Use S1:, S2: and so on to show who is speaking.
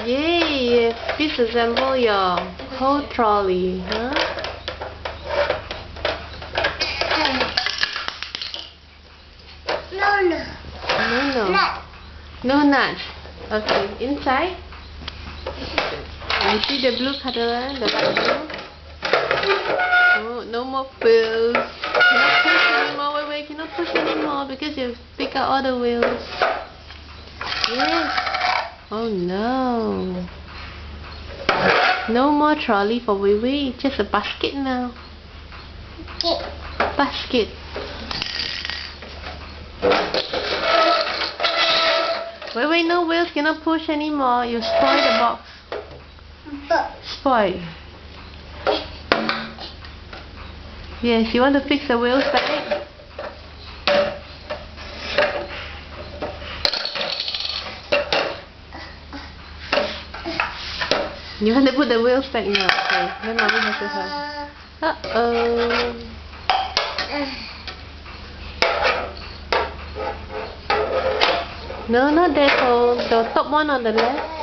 S1: Yay! Disassemble your whole trolley, huh? No nuts. Okay, inside. You see the blue color, the light blue? Oh, no more wheels. Cannot push anymore. Wait, cannot push anymore because you pick out all the wheels. Yes. Oh no. No more trolley for Wei Wei. Just a basket now. Basket. Wait, no wheels, cannot push anymore. You spoil the box. Spoil. Yes, you want to fix the wheels back? You want to put the wheels back now? Okay, then mommy has to help. Uh-oh. No, not that hole. The top one on the left.